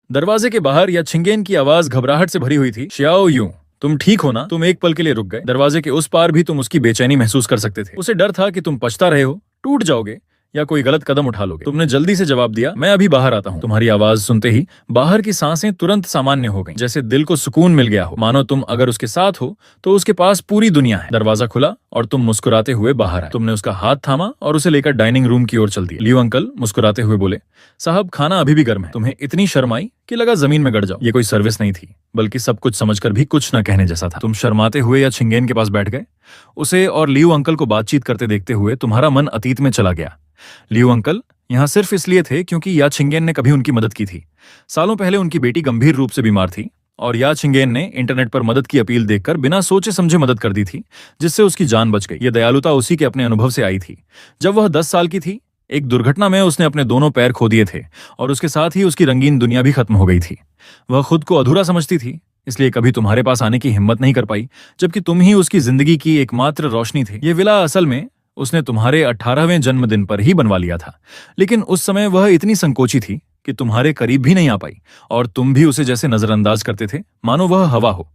दरवाजे के बाहर या छिंगेन की आवाज घबराहट से भरी हुई थी। श्याओ यूं, तुम ठीक हो ना? तुम एक पल के लिए रुक गए। दरवाजे के उस पार भी तुम उसकी बेचैनी महसूस कर सकते थे। उसे डर था कि तुम पछता रहे हो, टूट जाओगे या कोई गलत कदम उठा लोगे। तुमने जल्दी से जवाब दिया, मैं अभी बाहर आता हूँ। तुम्हारी आवाज सुनते ही बाहर की सांसें तुरंत सामान्य हो गईं, जैसे दिल को सुकून मिल गया हो। मानो तुम अगर उसके साथ हो तो उसके पास पूरी दुनिया है। दरवाजा खुला और तुम मुस्कुराते हुए बाहर आए। तुमने उसका हाथ थामा और उसे लेकर डाइनिंग रूम की ओर चल दिया। लियो अंकल मुस्कुराते हुए बोले, साहब खाना अभी भी गर्म है। तुम्हें इतनी शर्म आई कि लगा जमीन में गड़ जाओ। ये कोई सर्विस नहीं थी, बल्कि सब कुछ समझकर भी कुछ न कहने जैसा था। तुम शर्माते हुए या छिंगेन के पास बैठ गए। उसे और लियो अंकल को बातचीत करते देखते हुए तुम्हारा मन अतीत में चला गया। लियो अंकल यहाँ सिर्फ इसलिए थे क्योंकि या छिंगेन ने कभी उनकी मदद की थी। सालों पहले उनकी बेटी गंभीर रूप से बीमार थी और या छिंगेन ने इंटरनेट पर मदद की अपील देखकर बिना सोचे समझे मदद कर दी थी, जिससे उसकी जान बच गई। यह दयालुता उसी के अपने अनुभव से आई थी। जब वह 10 साल की थी, एक दुर्घटना में उसने अपने दोनों पैर खो दिए थे और उसके साथ ही उसकी रंगीन दुनिया भी खत्म हो गई थी। वह खुद को अधूरा समझती थी, इसलिए कभी तुम्हारे पास आने की हिम्मत नहीं कर पाई, जबकि तुम ही उसकी जिंदगी की एकमात्र रोशनी थे। ये विला असल में उसने तुम्हारे 18वें जन्मदिन पर ही बनवा लिया था, लेकिन उस समय वह इतनी संकोची थी कि तुम्हारे करीब भी नहीं आ पाई और तुम भी उसे जैसे नजरअंदाज करते थे, मानो वह हवा हो।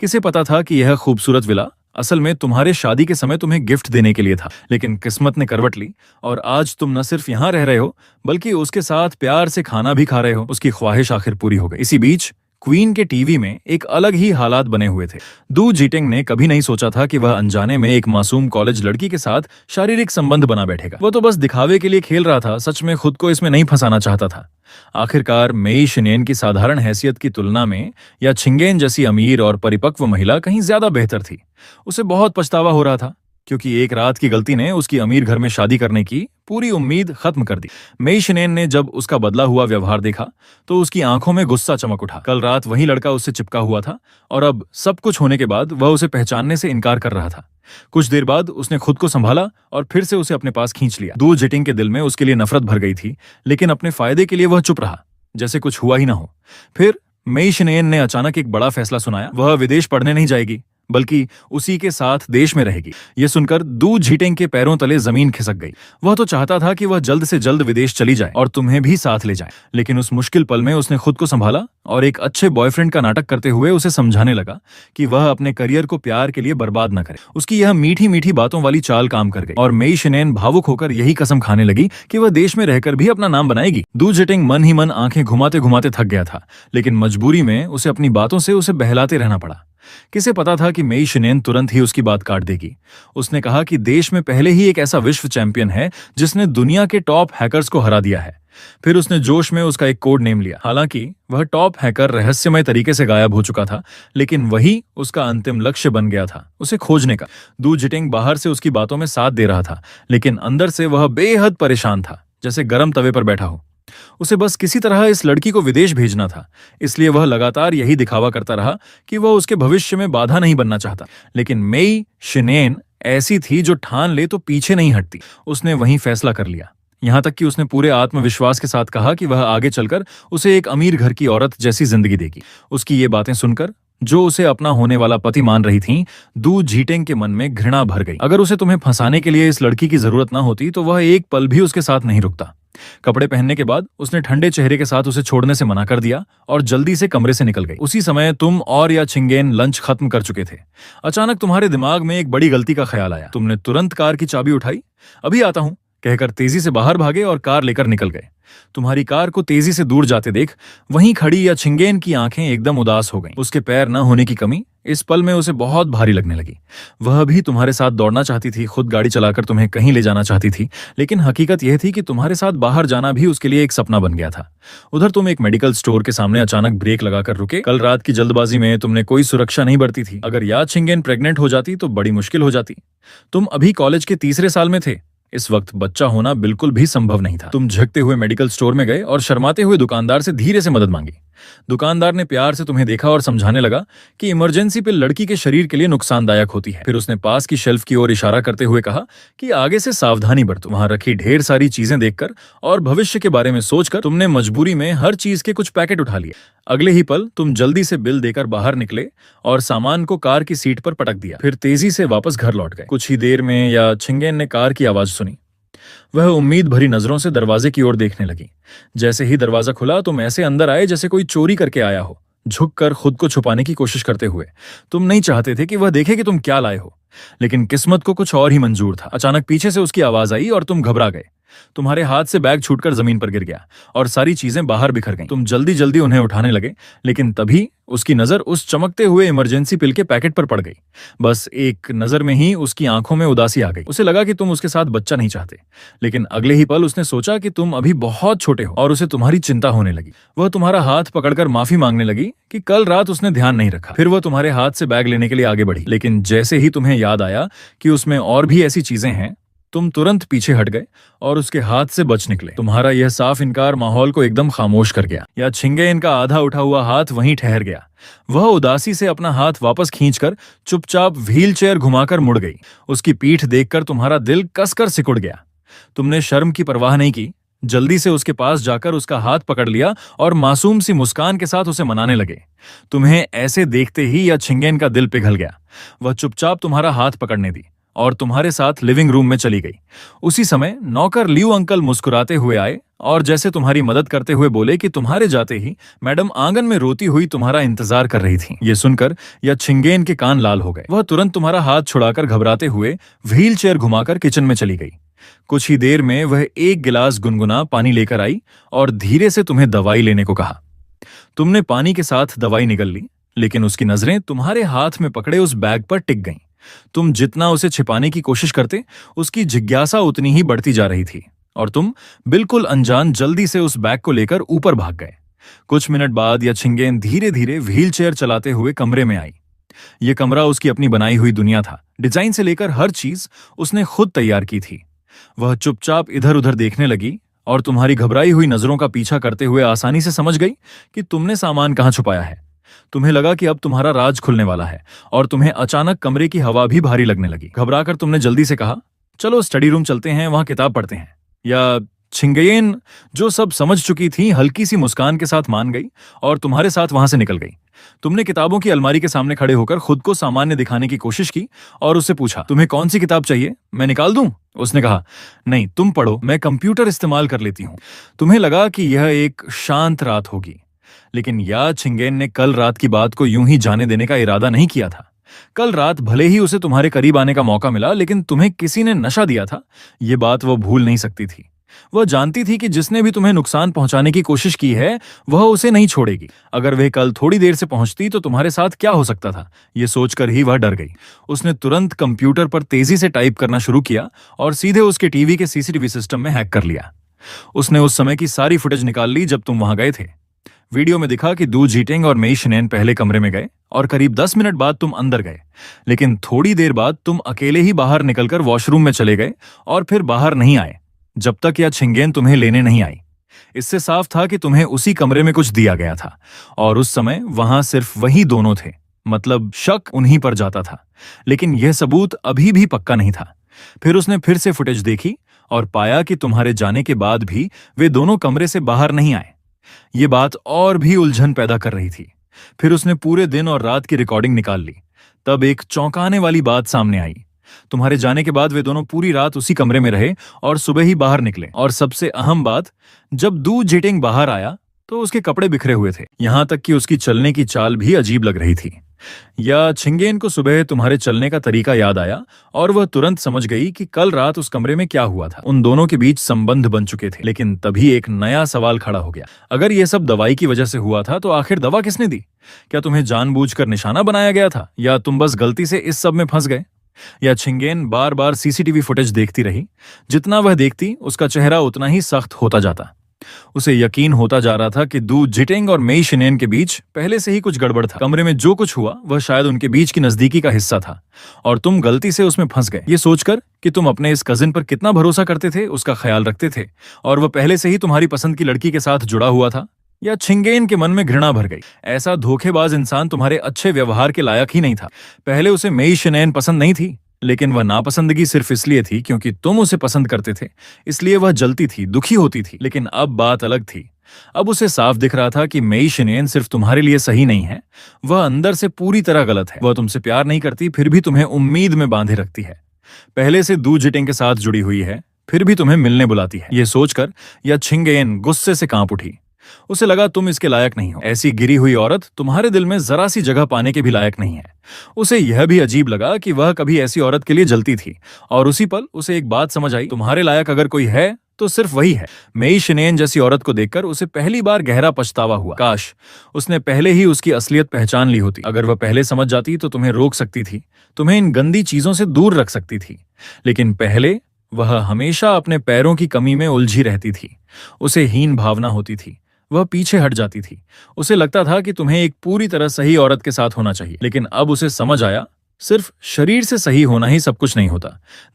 किसे पता था कि यह खूबसूरत विला असल में तुम्हारे शादी के समय तुम्हें गिफ्ट देने के लिए था। लेकिन किस्मत ने करवट ली और आज तुम न सिर्फ यहाँ रह रहे हो, बल्कि उसके साथ प्यार से खाना भी खा रहे हो। उसकी ख्वाहिश आखिर पूरी हो गई। इसी बीच क्वीन के टीवी में एक अलग ही हालात बने हुए थे। दू जीटिंग ने कभी नहीं सोचा था कि वह अनजाने में एक मासूम कॉलेज लड़की के साथ शारीरिक संबंध बना बैठेगा। वह तो बस दिखावे के लिए खेल रहा था, सच में खुद को इसमें नहीं फंसाना चाहता था। आखिरकार मेई शिनेन की साधारण हैसियत की तुलना में या छिंगेन जैसी अमीर और परिपक्व महिला कहीं ज्यादा बेहतर थी। उसे बहुत पछतावा हो रहा था, क्योंकि एक रात की गलती ने उसकी अमीर घर में शादी करने की पूरी उम्मीद खत्म कर दी। मेई शिनेन ने जब उसका बदला हुआ व्यवहार देखा तो उसकी आंखों में गुस्सा चमक उठा। कल रात वही लड़का उससे चिपका हुआ था और अब सब कुछ होने के बाद वह उसे पहचानने से इनकार कर रहा था। कुछ देर बाद उसने खुद को संभाला और फिर से उसे अपने पास खींच लिया। दू जिटिंग के दिल में उसके लिए नफरत भर गई थी, लेकिन अपने फायदे के लिए वह चुप रहा, जैसे कुछ हुआ ही ना हो। फिर मेई शिनेन ने अचानक एक बड़ा फैसला सुनाया। वह विदेश पढ़ने नहीं जाएगी, बल्कि उसी के साथ देश में रहेगी। यह सुनकर दू झीटेंग के पैरों तले जमीन खिसक गई। वह तो चाहता था कि वह जल्द से जल्द विदेश चली जाए और तुम्हें भी साथ ले जाए, लेकिन उस मुश्किल पल में उसने खुद को संभाला और एक अच्छे बॉयफ्रेंड का नाटक करते हुए उसे समझाने लगा कि वह अपने करियर को प्यार के लिए बर्बाद न करे। उसकी यह मीठी मीठी बातों वाली चाल काम कर गई और मेई शिनेन भावुक होकर यही कसम खाने लगी कि वह देश में रहकर भी अपना नाम बनाएगी। दू जिटिंग मन ही मन आंखें घुमाते घुमाते थक गया था, लेकिन मजबूरी में उसे अपनी बातों से उसे बहलाते रहना पड़ा। किसे पता था कि मेई शिनेन तुरंत ही उसकी बात काट देगी। उसने कहा कि देश में पहले ही एक ऐसा विश्व चैंपियन है जिसने दुनिया के टॉप हैकर्स को हरा दिया है। फिर उसने जोश में उसका एक कोड नेम लिया। हालांकि वह टॉप हैकर रहस्यमय तरीके से गायब हो चुका था, लेकिन वही उसका अंतिम लक्ष्य बन गया था, उसे खोजने का। दू जिटिंग बाहर से उसकी बातों में साथ दे रहा था, लेकिन अंदर से वह बेहद परेशान था, जैसे गर्म तवे पर बैठा हो। उसे बस किसी तरह इस लड़की को विदेश भेजना था, इसलिए वह लगातार यही दिखावा करता रहा कि वह उसके भविष्य में बाधा नहीं बनना चाहता। लेकिन मेई शिनेन ऐसी थी जो ठान ले तो पीछे नहीं हटती। उसने वहीं फैसला कर लिया, यहां तक कि उसने पूरे आत्मविश्वास के साथ कहा कि वह आगे चलकर उसे एक अमीर घर की औरत जैसी जिंदगी देगी। उसकी ये बातें सुनकर जो उसे अपना होने वाला पति मान रही थीं, दू झीटेंग के मन में घृणा भर गई। अगर उसे तुम्हें फंसाने के लिए इस लड़की की जरूरत न होती तो वह एक पल भी उसके साथ नहीं रुकता। कपड़े पहनने के बाद उसने ठंडे चेहरे के साथ उसे छोड़ने से मना कर दिया और जल्दी से कमरे से निकल गई। उसी समय तुम और या छिंगेन लंच खत्म कर चुके थे। अचानक तुम्हारे दिमाग में एक बड़ी गलती का ख्याल आया। तुमने तुरंत कार की चाबी उठाई, अभी आता हूं कहकर तेजी से बाहर भागे और कार लेकर निकल गए। तुम्हारी कार को तेजी से दूर जाते देख वहीं खड़ी या छिंगेन की आंखें एकदम उदास हो गईं। उसके पैर न होने की कमी इस पल में उसे बहुत भारी लगने लगी। वह भी तुम्हारे साथ दौड़ना चाहती थी, खुद गाड़ी चलाकर तुम्हें कहीं ले जाना चाहती थी, लेकिन हकीकत यह थी कि तुम्हारे साथ बाहर जाना भी उसके लिए एक सपना बन गया था। उधर तुम एक मेडिकल स्टोर के सामने अचानक ब्रेक लगाकर रुके। कल रात की जल्दबाजी में तुमने कोई सुरक्षा नहीं बरती थी। अगर या छिंगेन प्रेग्नेंट हो जाती तो बड़ी मुश्किल हो जाती। तुम अभी कॉलेज के तीसरे साल में थे। इस वक्त बच्चा होना बिल्कुल भी संभव नहीं था। तुम झुकते हुए मेडिकल स्टोर में गए और शर्माते हुए दुकानदार से धीरे से मदद मांगी। दुकानदार ने प्यार से तुम्हें देखा और समझाने लगा कि इमरजेंसी पिल लड़की के शरीर के लिए नुकसानदायक होती है। फिर उसने पास की शेल्फ की ओर इशारा करते हुए कहा कि आगे से सावधानी बरतो। वहां रखी ढेर सारी चीजें देखकर और भविष्य के बारे में सोचकर तुमने मजबूरी में हर चीज के कुछ पैकेट उठा लिए। अगले ही पल तुम जल्दी से बिल देकर बाहर निकले और सामान को कार की सीट पर पटक दिया। फिर तेजी से वापस घर लौट गए। कुछ ही देर में या छिंगेन ने कार की आवाज सुनी। वह उम्मीद भरी नजरों से दरवाजे की ओर देखने लगी। जैसे ही दरवाजा खुला तुम ऐसे अंदर आए जैसे कोई चोरी करके आया हो, झुककर खुद को छुपाने की कोशिश करते हुए। तुम नहीं चाहते थे कि वह देखे कि तुम क्या लाए हो, लेकिन किस्मत को कुछ और ही मंजूर था। अचानक पीछे से उसकी आवाज आई और तुम घबरा गए। तुम्हारे हाथ से बैग छूटकर जमीन पर गिर गया और सारी चीजें बाहर बिखर गईं। तुम जल्दी जल्दी उन्हें उठाने लगे, लेकिन तभी उसकी नजर उस चमकते हुए इमरजेंसी पिल के पैकेट पर पड़ गई। बस एक नजर में ही उसकी आंखों में उदासी आ गई। उसे लगा कि तुम उसके साथ बच्चा नहीं चाहते, लेकिन अगले ही पल उसने सोचा कि तुम अभी बहुत छोटे हो और उसे तुम्हारी चिंता होने लगी। वह तुम्हारा हाथ पकड़कर माफी मांगने लगी कि कल रात उसने ध्यान नहीं रखा। फिर वह तुम्हारे हाथ से बैग लेने के लिए आगे बढ़ी, लेकिन जैसे ही तुम्हें याद आया कि उसमें और भी ऐसी चीजें हैं, तुम तुरंत पीछे हट गए और उसके हाथ से बच निकले। तुम्हारा यह साफ इनकार माहौल को एकदम खामोश कर गया। या छिंगेन का आधा उठा हुआ हाथ वहीं ठहर गया। वह उदासी से अपना हाथ वापस खींचकर चुपचाप व्हीलचेयर घुमाकर मुड़ गई। उसकी पीठ देखकर तुम्हारा दिल कसकर सिकुड़ गया। तुमने शर्म की परवाह नहीं की, जल्दी से उसके पास जाकर उसका हाथ पकड़ लिया और मासूम सी मुस्कान के साथ उसे मनाने लगे। तुम्हें ऐसे देखते ही या छिंगेन का दिल पिघल गया। वह चुपचाप तुम्हारा हाथ पकड़ने दी और तुम्हारे साथ लिविंग रूम में चली गई। उसी समय नौकर लियू अंकल मुस्कुराते हुए आए और जैसे तुम्हारी मदद करते हुए बोले कि तुम्हारे जाते ही मैडम आंगन में रोती हुई तुम्हारा इंतजार कर रही थी। ये सुनकर या छिंगेन के कान लाल हो गए। वह तुरंत तुम्हारा हाथ छुड़ाकर घबराते हुए व्हील चेयर घुमाकर किचन में चली गई। कुछ ही देर में वह एक गिलास गुनगुना पानी लेकर आई और धीरे से तुम्हें दवाई लेने को कहा। तुमने पानी के साथ दवाई निगल ली, लेकिन उसकी नजरें तुम्हारे हाथ में पकड़े उस बैग पर टिक गईं। तुम जितना उसे छिपाने की कोशिश करते, उसकी जिज्ञासा उतनी ही बढ़ती जा रही थी और तुम बिल्कुल अनजान जल्दी से उस बैग को लेकर ऊपर भाग गए। कुछ मिनट बाद या छिंगेन धीरे धीरे व्हील चेयर चलाते हुए कमरे में आई। यह कमरा उसकी अपनी बनाई हुई दुनिया था। डिजाइन से लेकर हर चीज उसने खुद तैयार की थी। वह चुपचाप इधर उधर देखने लगी और तुम्हारी घबराई हुई नजरों का पीछा करते हुए आसानी से समझ गई कि तुमने सामान कहां छुपाया है। तुम्हें लगा कि अब तुम्हारा राज खुलने वाला है और तुम्हें अचानक कमरे की हवा भी भारी लगने लगी। घबराकर तुमने जल्दी से कहा, चलो स्टडी रूम चलते हैं, वहां किताब पढ़ते हैं। या छिंगेन, जो सब समझ चुकी थी, हल्की सी मुस्कान के साथ मान गई और तुम्हारे साथ वहां से निकल गई। तुमने किताबों की अलमारी के सामने खड़े होकर खुद को सामान्य दिखाने की कोशिश की और उससे पूछा, तुम्हें कौन सी किताब चाहिए, मैं निकाल दूं? उसने कहा, नहीं तुम पढ़ो, मैं कंप्यूटर इस्तेमाल कर लेती हूं। तुम्हें लगा कि यह एक शांत रात होगी, लेकिन या छिंगेन ने कल रात की बात को यूं ही जाने देने का इरादा नहीं किया था। कल रात भले ही उसे तुम्हारे करीब आने का मौका मिला, लेकिन तुम्हें किसी ने नशा दिया था, ये बात वह भूल नहीं सकती थी। वह जानती थी कि जिसने भी तुम्हें नुकसान पहुंचाने की कोशिश की है, वह उसे नहीं छोड़ेगी। अगर वह कल थोड़ी देर से पहुंचती तो तुम्हारे साथ क्या हो सकता था, यह सोचकर ही वह डर गई। उसने तुरंत कंप्यूटर पर तेजी से टाइप करना शुरू किया और सीधे उसके टीवी के सीसीटीवी सिस्टम में हैक कर लिया। उसने उस समय की सारी फुटेज निकाल ली जब तुम वहां गए थे। वीडियो में दिखा कि दू जीटेंग और मेई शिनेन पहले कमरे में गए और करीब 10 मिनट बाद तुम अंदर गए, लेकिन थोड़ी देर बाद तुम अकेले ही बाहर निकलकर वॉशरूम में चले गए और फिर बाहर नहीं आए जब तक या छिंगेन तुम्हें लेने नहीं आई। इससे साफ था कि तुम्हें उसी कमरे में कुछ दिया गया था और उस समय वहां सिर्फ वही दोनों थे, मतलब शक उन्हीं पर जाता था, लेकिन यह सबूत अभी भी पक्का नहीं था। फिर उसने फिर से फुटेज देखी और पाया कि तुम्हारे जाने के बाद भी वे दोनों कमरे से बाहर नहीं आए। ये बात और भी उलझन पैदा कर रही थी। फिर उसने पूरे दिन और रात की रिकॉर्डिंग निकाल ली। तब एक चौंकाने वाली बात सामने आई। तुम्हारे जाने के बाद वे दोनों पूरी रात उसी कमरे में रहे और सुबह ही बाहर निकले। और सबसे अहम बात, जब दू जिटिंग बाहर आया तो उसके कपड़े बिखरे हुए थे, यहां तक कि उसकी चलने की चाल भी अजीब लग रही थी। या छिंगेन को सुबह तुम्हारे चलने का तरीका याद आया और वह तुरंत समझ गई कि कल रात उस कमरे में क्या हुआ था। उन दोनों के बीच संबंध बन चुके थे, लेकिन तभी एक नया सवाल खड़ा हो गया। अगर यह सब दवाई की वजह से हुआ था तो आखिर दवा किसने दी? क्या तुम्हें जानबूझकर निशाना बनाया गया था या तुम बस गलती से इस सब में फंस गए? या छिंगेन बार बार सीसीटीवी फुटेज देखती रही। जितना वह देखती उसका चेहरा उतना ही सख्त होता जाता। उसे यकीन होता जा रहा था कि दू जिटेंग और मेई शिनेन के बीच पहले से ही कुछ गड़बड़ था। कमरे में जो कुछ हुआ वह शायद उनके बीच की नजदीकी का हिस्सा था और तुम गलती से उसमें फंस गए। ये सोचकर कि तुम अपने इस कजिन पर कितना भरोसा करते थे, उसका ख्याल रखते थे और वह पहले से ही तुम्हारी पसंद की लड़की के साथ जुड़ा हुआ था, या छिंगेन के मन में घृणा भर गई। ऐसा धोखेबाज इंसान तुम्हारे अच्छे व्यवहार के लायक ही नहीं था। पहले उसे मेई शिनेन पसंद नहीं थी, लेकिन वह नापसंदगी सिर्फ इसलिए थी क्योंकि तुम उसे पसंद करते थे, इसलिए वह जलती थी, दुखी होती थी। लेकिन अब बात अलग थी। अब उसे साफ दिख रहा था कि मेई शिनेन सिर्फ तुम्हारे लिए सही नहीं है, वह अंदर से पूरी तरह गलत है। वह तुमसे प्यार नहीं करती, फिर भी तुम्हें उम्मीद में बांधे रखती है। पहले से दू जिटिंग के साथ जुड़ी हुई है, फिर भी तुम्हें मिलने बुलाती है। ये सोचकर या छिंगेन गुस्से से कांप उठी। उसे लगा तुम इसके लायक नहीं हो। ऐसी गिरी हुई औरत तुम्हारे दिल में जरा सी जगह पाने के भी लायक नहीं है। उसे यह भी अजीब लगा कि वह कभी ऐसी औरत के लिए जलती थी, और उसी पल उसे एक बात समझ आई, तुम्हारे लायक अगर कोई है तो सिर्फ वही है। मेई शिनेन जैसी औरत को देखकर उसे पहली बार गहरा पछतावा हुआ। काश उसने पहले ही उसकी असलियत पहचान ली होती। अगर वह पहले समझ जाती तो तुम्हें रोक सकती थी, तुम्हें इन गंदी चीजों से दूर रख सकती थी। लेकिन पहले वह हमेशा अपने पैरों की कमी में उलझी रहती थी। उसे हीन भावना होती थी, वह पीछे हट जाती थी। उसे लगता था कि तुम्हें एक पूरी तरह सही औरत के साथ होना चाहिए। लेकिन अब उसे समझ आया, सिर्फ शरीर से सही होना ही सब कुछ नहीं होता।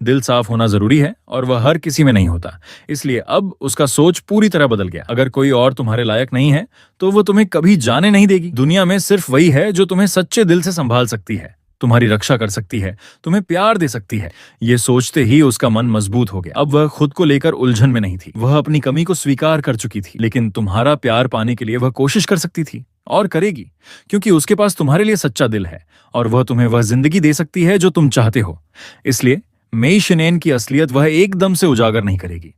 दिल साफ होना जरूरी है, और वह हर किसी में नहीं होता। इसलिए अब उसका सोच पूरी तरह बदल गया। अगर कोई और तुम्हारे लायक नहीं है तो वो तुम्हें कभी जाने नहीं देगी। दुनिया में सिर्फ वही है जो तुम्हें सच्चे दिल से संभाल सकती है, तुम्हारी रक्षा कर सकती है, तुम्हें प्यार दे सकती है। ये सोचते ही उसका मन मजबूत हो गया। अब वह खुद को लेकर उलझन में नहीं थी। वह अपनी कमी को स्वीकार कर चुकी थी। लेकिन तुम्हारा प्यार पाने के लिए वह कोशिश कर सकती थी, और करेगी, क्योंकि उसके पास तुम्हारे लिए सच्चा दिल है, और वह तुम्हें वह जिंदगी दे सकती है जो तुम चाहते हो। इसलिए मेई शिनेन की असलियत वह एकदम से उजागर नहीं करेगी।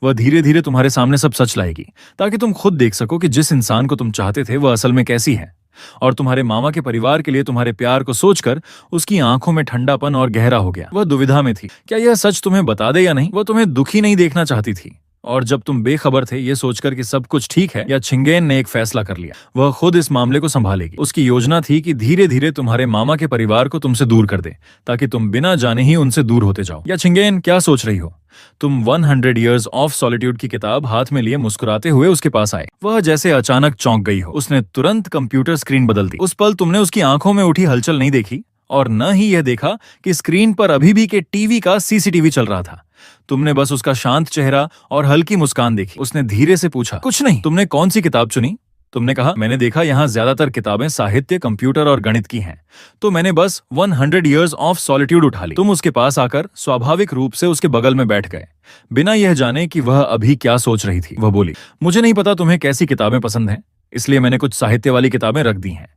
वह धीरे धीरे तुम्हारे सामने सब सच लाएगी, ताकि तुम खुद देख सको कि जिस इंसान को तुम चाहते थे वह असल में कैसी है। और तुम्हारे मामा के परिवार के लिए तुम्हारे प्यार को सोचकर उसकी आंखों में ठंडापन और गहरा हो गया। वह दुविधा में थी, क्या यह सच तुम्हें बता दे या नहीं। वह तुम्हें दुखी नहीं देखना चाहती थी, और जब तुम बेखबर थे ये सोचकर कि सब कुछ ठीक है, या छिंगेन ने एक फैसला कर लिया, वह खुद इस मामले को संभालेगी। उसकी योजना थी कि धीरे धीरे तुम्हारे मामा के परिवार को तुमसे दूर कर दे, ताकि तुम बिना जाने ही उनसे दूर होते जाओ। या छिंगेन, क्या सोच रही हो? तुम 100 Years of Solitude की किताब हाथ में लिए मुस्कुराते हुए उसके पास आए। वह जैसे अचानक चौंक गई हो। उसने तुरंत कंप्यूटर स्क्रीन बदल दी। उस पल तुमने उसकी आंखों में उठी हलचल नहीं देखी, और न ही यह देखा कि स्क्रीन पर अभी भी के टीवी का सीसीटीवी चल रहा था। तुमने बस उसका शांत चेहरा और हल्की मुस्कान देखी। उसने धीरे से पूछा, कुछ नहीं। तुमने कौन सी किताब चुनी? तुमने कहा, मैंने देखा यहाँ ज्यादातर किताबें साहित्य, कंप्यूटर और गणित की हैं, तो मैंने बस 100 Years of Solitude उठा ली। तुम उसके पास आकर स्वाभाविक रूप से उसके बगल में बैठ गए, बिना यह जाने कि वह अभी क्या सोच रही थी। वह बोली, मुझे नहीं पता तुम्हें कैसी किताबें पसंद हैं, इसलिए मैंने कुछ साहित्य वाली किताबें रख दी हैं।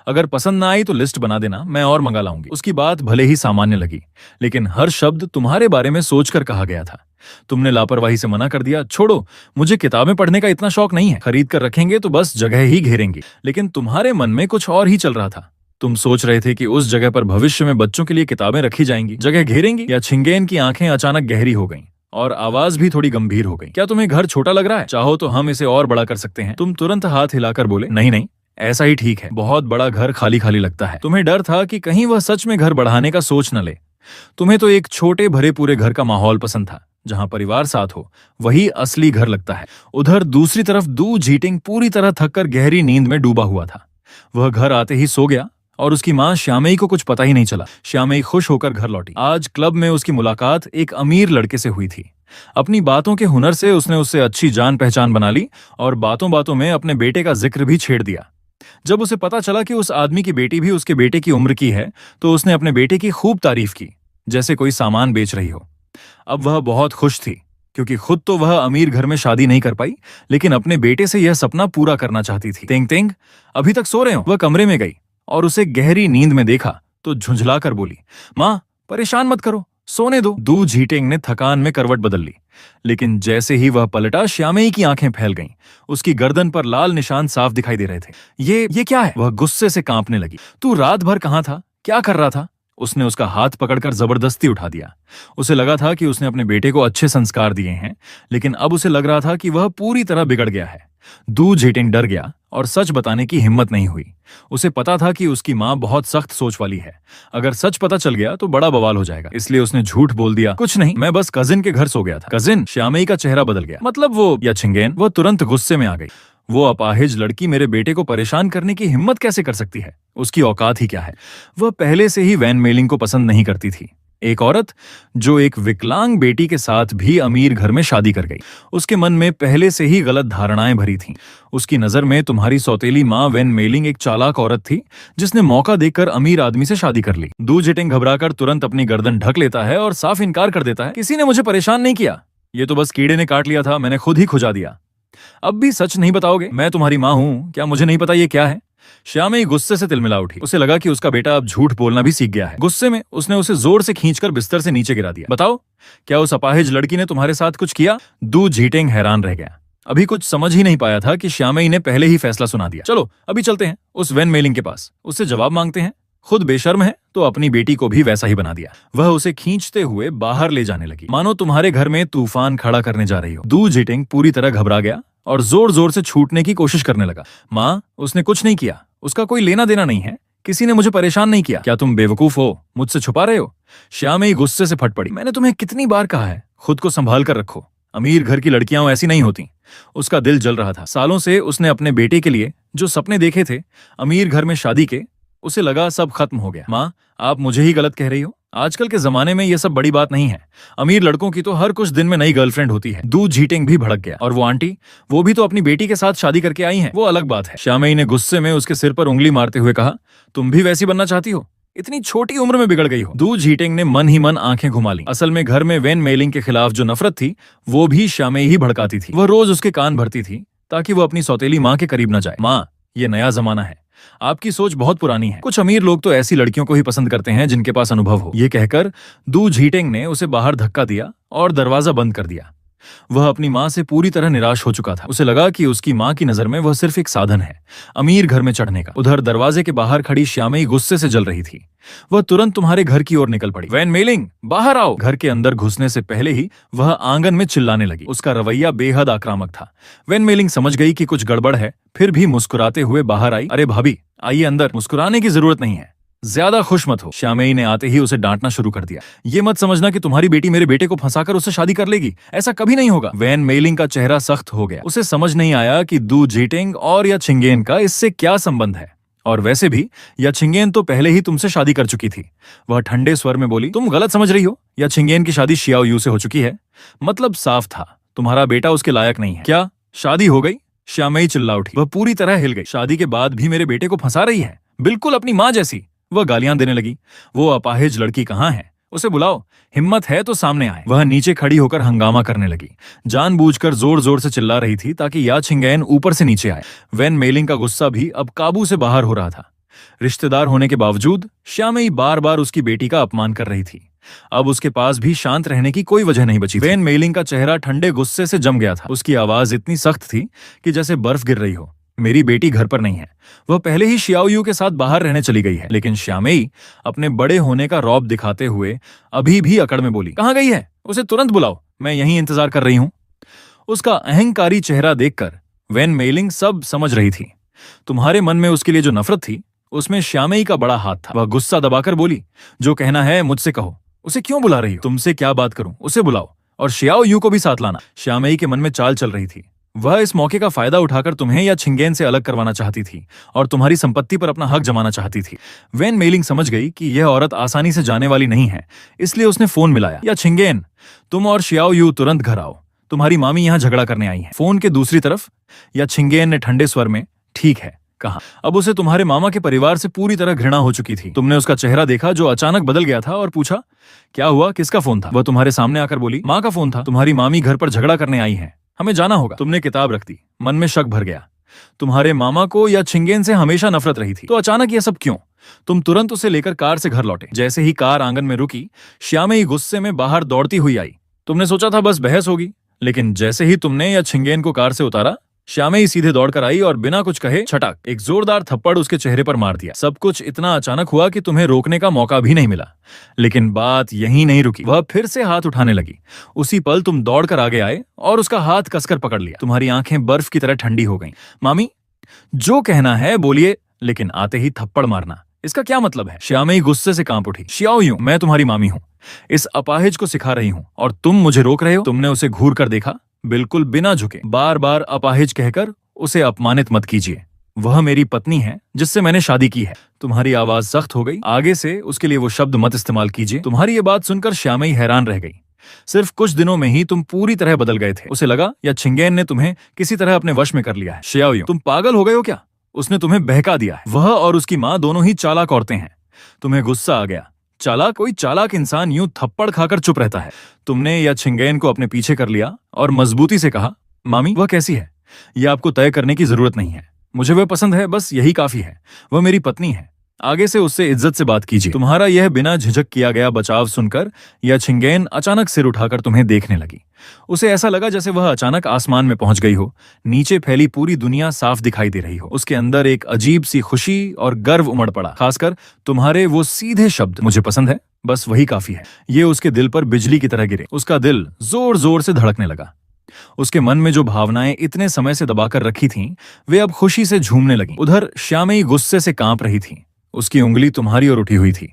अगर पसंद ना आई तो लिस्ट बना देना, मैं और मंगा लाऊंगी। उसकी बात भले ही सामान्य लगी, लेकिन हर शब्द तुम्हारे बारे में सोचकर कहा गया था। तुमने लापरवाही से मना कर दिया, छोड़ो, मुझे किताबें पढ़ने का इतना शौक नहीं है, खरीद कर रखेंगे तो बस जगह ही घेरेंगी। लेकिन तुम्हारे मन में कुछ और ही चल रहा था। तुम सोच रहे थे कि उस जगह पर भविष्य में बच्चों के लिए किताबें रखी जाएंगी, जगह घेरेंगी। या छिंगेन की आंखें अचानक गहरी हो गईं, और आवाज भी थोड़ी गंभीर हो गई। क्या तुम्हें घर छोटा लग रहा है? चाहो तो हम इसे और बड़ा कर सकते हैं। तुम तुरंत हाथ हिलाकर बोले, नहीं नहीं, ऐसा ही ठीक है। बहुत बड़ा घर खाली खाली लगता है। तुम्हें डर था कि कहीं वह सच में घर बढ़ाने का सोच न ले। तुम्हें तो एक छोटे भरे पूरे घर का माहौल पसंद था, जहां परिवार साथ हो, वही असली घर लगता है। उधर दूसरी तरफ दू झीटिंग पूरी तरह थककर गहरी नींद में डूबा हुआ था। वह घर आते ही सो गया, और उसकी माँ श्यामई को कुछ पता ही नहीं चला। श्यामई खुश होकर घर लौटी। आज क्लब में उसकी मुलाकात एक अमीर लड़के से हुई थी। अपनी बातों के हुनर से उसने उससे अच्छी जान पहचान बना ली, और बातों बातों में अपने बेटे का जिक्र भी छेड़ दिया। जब उसे पता चला कि उस आदमी की बेटी भी उसके बेटे की उम्र की है, तो उसने अपने बेटे की खूब तारीफ की, जैसे कोई सामान बेच रही हो। अब वह बहुत खुश थी, क्योंकि खुद तो वह अमीर घर में शादी नहीं कर पाई, लेकिन अपने बेटे से यह सपना पूरा करना चाहती थी। तेंग तेंग, अभी तक सो रहे हो? वह कमरे में गई और उसे गहरी नींद में देखा तो झुंझला कर बोली, माँ परेशान मत करो, सोने दो। दू झीटेंग ने थकान में करवट बदल ली, लेकिन जैसे ही वह पलटा, श्यामई की आंखें फैल गईं। उसकी गर्दन पर लाल निशान साफ दिखाई दे रहे थे। ये क्या है? वह गुस्से से कांपने लगी। तू रात भर कहाँ था? क्या कर रहा था? उसने उसका हाथ पकड़कर जबरदस्ती उठा दिया। उसे लगा था कि उसने अपने बेटे को अच्छे संस्कार दिए हैं, लेकिन अब उसे लग रहा था कि वह पूरी तरह बिगड़ गया है। दू झेटिंग डर गया और सच बताने की हिम्मत नहीं हुई। उसे पता था कि उसकी माँ बहुत सख्त सोच वाली है। अगर सच पता चल गया तो बड़ा बवाल हो जाएगा, इसलिए उसने झूठ बोल दिया, कुछ नहीं, मैं बस कजिन के घर सो गया था। कजिन? श्यामई का चेहरा बदल गया। मतलब वो? या छिंगेन? वह तुरंत गुस्से में आ गई। वो अपाहिज लड़की मेरे बेटे को परेशान करने की हिम्मत कैसे कर सकती है? उसकी औकात ही क्या है? वह पहले से ही वैन मेलिंग को पसंद नहीं करती थी। एक औरत जो एक विकलांग बेटी के साथ भी अमीर घर में शादी कर गई। उसके मन में पहले से ही गलत धारणाएं भरी थीं। उसकी नजर में तुम्हारी सौतेली माँ वैन मेलिंग एक चालाक औरत थी, जिसने मौका देकर अमीर आदमी से शादी कर ली। दू जेटिंग घबराकर तुरंत अपनी गर्दन ढक लेता है और साफ इनकार कर देता है, किसी ने मुझे परेशान नहीं किया, ये तो बस कीड़े ने काट लिया था, मैंने खुद ही खुजा दिया। अब भी सच नहीं बताओगे? मैं तुम्हारी माँ हूं, क्या मुझे नहीं पता ये क्या है? श्यामई गुस्से से तिलमिला उठी। उसे लगा कि उसका बेटा अब झूठ बोलना भी सीख गया है। गुस्से में उसने उसे जोर से खींचकर बिस्तर से नीचे गिरा दिया। बताओ, क्या उस अपाहिज लड़की ने तुम्हारे साथ कुछ किया? दू झीटेंग हैरान रह गया। अभी कुछ समझ ही नहीं पाया था कि श्यामई ने पहले ही फैसला सुना दिया। चलो अभी चलते हैं उस वेन मेलिंग के पास, उससे जवाब मांगते हैं। खुद बेशर्म है तो अपनी बेटी को भी वैसा ही बना दिया। वह उसे खींचते हुए बाहर ले जाने लगी, मानो तुम्हारे घर में तूफान खड़ा करने जा रही हो। दू झीटेंग पूरी तरह घबरा गया और जोर जोर से छूटने की कोशिश करने लगा। माँ, उसने कुछ नहीं किया, उसका कोई लेना देना नहीं है, किसी ने मुझे परेशान नहीं किया। क्या तुम बेवकूफ हो, मुझसे छुपा रहे हो? श्यामई गुस्से से फट पड़ी। मैंने तुम्हें कितनी बार कहा है, खुद को संभाल कर रखो। अमीर घर की लड़कियां ऐसी नहीं होती। उसका दिल जल रहा था। सालों से उसने अपने बेटे के लिए जो सपने देखे थे अमीर घर में शादी के, उसे लगा सब खत्म हो गया। माँ, आप मुझे ही गलत कह रही हो। आजकल के जमाने में ये सब बड़ी बात नहीं है। अमीर लड़कों की तो हर कुछ दिन में नई गर्लफ्रेंड होती है। दू झीटेंग भी भड़क गया। और वो आंटी, वो भी तो अपनी बेटी के साथ शादी करके आई हैं, वो अलग बात है। श्यामई ने गुस्से में उसके सिर पर उंगली मारते हुए कहा, तुम भी वैसी बनना चाहती हो? इतनी छोटी उम्र में बिगड़ गई हो। दू झीटेंग ने मन ही मन आंखें घुमा ली। असल में घर में वेन मेलिंग के खिलाफ जो नफरत थी वो भी श्यामई ही भड़काती थी। वह रोज उसके कान भरती थी ताकि वो अपनी सौतेली माँ के करीब न जाए। माँ, ये नया जमाना है, आपकी सोच बहुत पुरानी है। कुछ अमीर लोग तो ऐसी लड़कियों को ही पसंद करते हैं जिनके पास अनुभव हो। ये कहकर दू झीटेंग ने उसे बाहर धक्का दिया और दरवाजा बंद कर दिया। वह अपनी माँ से पूरी तरह निराश हो चुका था। उसे लगा कि उसकी माँ की नजर में वह सिर्फ एक साधन है अमीर घर में चढ़ने का। उधर दरवाजे के बाहर खड़ी श्यामई गुस्से से जल रही थी। वह तुरंत तुम्हारे घर की ओर निकल पड़ी। वैन मेलिंग, बाहर आओ! घर के अंदर घुसने से पहले ही वह आंगन में चिल्लाने लगी। उसका रवैया बेहद आक्रामक था। वैन मेलिंग समझ गई कि कुछ गड़बड़ है, फिर भी मुस्कुराते हुए बाहर आई। अरे भाभी, आइए अंदर, मुस्कुराने की जरूरत नहीं है, ज्यादा खुश मत हो। श्यामई ने आते ही उसे डांटना शुरू कर दिया। ये मत समझना कि तुम्हारी बेटी मेरे बेटे को फंसाकर उससे शादी कर लेगी, ऐसा कभी नहीं होगा। वैन मेलिंग का चेहरा सख्त हो गया। उसे समझ नहीं आया कि दू झीटेंग और या छिंगेन का इससे क्या संबंध है। और वैसे भी या छिंगेन तो पहले ही तुमसे शादी कर चुकी थी। वह ठंडे स्वर में बोली, तुम गलत समझ रही हो। या छिंगेन की शादी शियाओ यू से हो चुकी है। मतलब साफ था, तुम्हारा बेटा उसके लायक नहीं है। क्या शादी हो गई? श्यामई चिल्ला उठी। वह पूरी तरह हिल गई। शादी के बाद भी मेरे बेटे को फंसा रही है, बिल्कुल अपनी माँ जैसी। वह गालियां देने लगी। वो अपाहिज लड़की कहाँ है? उसे बुलाओ, हिम्मत है तो सामने आए। वह नीचे खड़ी होकर हंगामा करने लगी, जानबूझकर जोर जोर से चिल्ला रही थी ताकि या छिंगेन ऊपर से नीचे आए। वैन मेलिंग का गुस्सा भी अब काबू से बाहर हो रहा था। रिश्तेदार होने के बावजूद श्यामई बार बार उसकी बेटी का अपमान कर रही थी। अब उसके पास भी शांत रहने की कोई वजह नहीं बची। वैन मेलिंग का चेहरा ठंडे गुस्से से जम गया था। उसकी आवाज इतनी सख्त थी कि जैसे बर्फ गिर रही हो। मेरी बेटी घर पर नहीं है, वह पहले ही शियाओ यू के साथ बाहर रहने चली गई है। लेकिन श्यामई अपने बड़े होने का रौब दिखाते हुए अभी भी अकड़ में बोली, कहाँ गई है? उसे तुरंत बुलाओ, मैं यहीं इंतजार कर रही हूं। उसका अहंकारी चेहरा देखकर वैन मेलिंग सब समझ रही थी। तुम्हारे मन में उसके लिए जो नफरत थी, उसमें श्यामई का बड़ा हाथ था। वह गुस्सा दबाकर बोली, जो कहना है मुझसे कहो। उसे क्यों बुला रही हो? तुमसे क्या बात करूं? उसे बुलाओ और शियाओ यू को भी साथ लाना। श्यामई के मन में चाल चल रही थी। वह इस मौके का फायदा उठाकर तुम्हें या छिंगेन से अलग करवाना चाहती थी और तुम्हारी संपत्ति पर अपना हक जमाना चाहती थी। वैन मेलिंग समझ गई कि यह औरत आसानी से जाने वाली नहीं है, इसलिए उसने फोन मिलाया। या छिंगेन, तुम और शियाओ यू तुरंत घर आओ, तुम्हारी मामी यहाँ झगड़ा करने आई है। फोन के दूसरी तरफ या छिंगेन ने ठंडे स्वर में ठीक है कहा। अब उसे तुम्हारे मामा के परिवार से पूरी तरह घृणा हो चुकी थी। तुमने उसका चेहरा देखा जो अचानक बदल गया था और पूछा, क्या हुआ, किसका फोन था? वह तुम्हारे सामने आकर बोली, माँ का फोन था, तुम्हारी मामी घर पर झगड़ा करने आई है, हमें जाना होगा। तुमने किताब रख दी। मन में शक भर गया। तुम्हारे मामा को या छिंगेन से हमेशा नफरत रही थी, तो अचानक यह सब क्यों? तुम तुरंत उसे लेकर कार से घर लौटे। जैसे ही कार आंगन में रुकी, श्यामई गुस्से में बाहर दौड़ती हुई आई। तुमने सोचा था बस बहस होगी, लेकिन जैसे ही तुमने या छिंगेन को कार से उतारा, श्यामई सीधे दौड़कर आई और बिना कुछ कहे छटाक एक जोरदार थप्पड़ उसके चेहरे पर मार दिया। सब कुछ इतना अचानक हुआ कि तुम्हें रोकने का मौका भी नहीं मिला। लेकिन बात यहीं नहीं रुकी। वह फिर से हाथ उठाने लगी। उसी पल तुम दौड़कर आगे आए और उसका हाथ कसकर पकड़ लिया। तुम्हारी आंखें बर्फ की तरह ठंडी हो गईं। मामी, जो कहना है बोलिए, लेकिन आते ही थप्पड़ मारना, इसका क्या मतलब है? श्यामई गुस्से से कांप उठी। शियाओ यू, मैं तुम्हारी मामी हूँ, इस अपाहिज को सिखा रही हूँ और तुम मुझे रोक रहे हो? तुमने उसे घूर कर देखा, बिल्कुल बिना झुके। बार बार अपाहिज कहकर उसे अपमानित मत कीजिए। वह मेरी पत्नी है जिससे मैंने शादी की है। तुम्हारी आवाज सख्त हो गई। आगे से उसके लिए वो शब्द मत इस्तेमाल कीजिए। तुम्हारी ये बात सुनकर श्यामई हैरान रह गई। सिर्फ कुछ दिनों में ही तुम पूरी तरह बदल गए थे। उसे लगा या छिंगेन ने तुम्हें किसी तरह अपने वश में कर लिया है। शियाओ यू, तुम पागल हो गए हो क्या? उसने तुम्हें बहका दिया है। वह और उसकी माँ दोनों ही चालाक औरतें हैं। तुम्हें गुस्सा आ गया। चालाक, कोई चालाक इंसान यूं थप्पड़ खाकर चुप रहता है। तुमने या छिंगेन को अपने पीछे कर लिया और मजबूती से कहा, मामी वह कैसी है, यह आपको तय करने की जरूरत नहीं है। मुझे वह पसंद है, बस यही काफी है। वह मेरी पत्नी है, आगे से उससे इज्जत से बात कीजिए। तुम्हारा यह बिना झिझक किया गया बचाव सुनकर या छिंगेन अचानक सिर उठाकर तुम्हें देखने लगी। उसे ऐसा लगा जैसे वह अचानक आसमान में पहुंच गई हो। नीचे फैली पूरी दुनिया साफ दिखाई दे रही हो। उसके अंदर एक अजीब सी खुशी और गर्व उमड़ पड़ा, खासकर तुम्हारे वो सीधे शब्द, मुझे पसंद है, बस वही काफी है। ये उसके दिल पर बिजली की तरह गिरे। उसका दिल जोर जोर से धड़कने लगा। उसके मन में जो भावनाएं इतने समय से दबाकर रखी थीं, वे अब खुशी से झूमने लगीं। उधर श्यामई गुस्से से कांप रही थी। उसकी उंगली तुम्हारी ओर उठी हुई थी।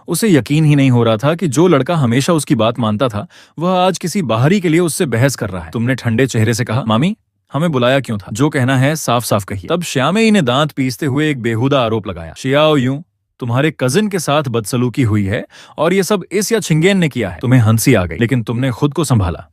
उसे यकीन ही नहीं हो रहा था कि जो लड़का हमेशा उसकी बात मानता था, वह आज किसी बाहरी के लिए उससे बहस कर रहा है। तुमने ठंडे चेहरे से कहा, मामी, हमें बुलाया क्यों था? जो कहना है साफ साफ कहिए। तब श्यामई ने दांत पीसते हुए एक बेहुदा आरोप लगाया। शियाओ यूं, तुम्हारे कजिन के साथ बदसलूकी हुई है और ये सब इस या छिंगेन ने किया है। तुम्हें हंसी आ गई, लेकिन तुमने खुद को संभाला।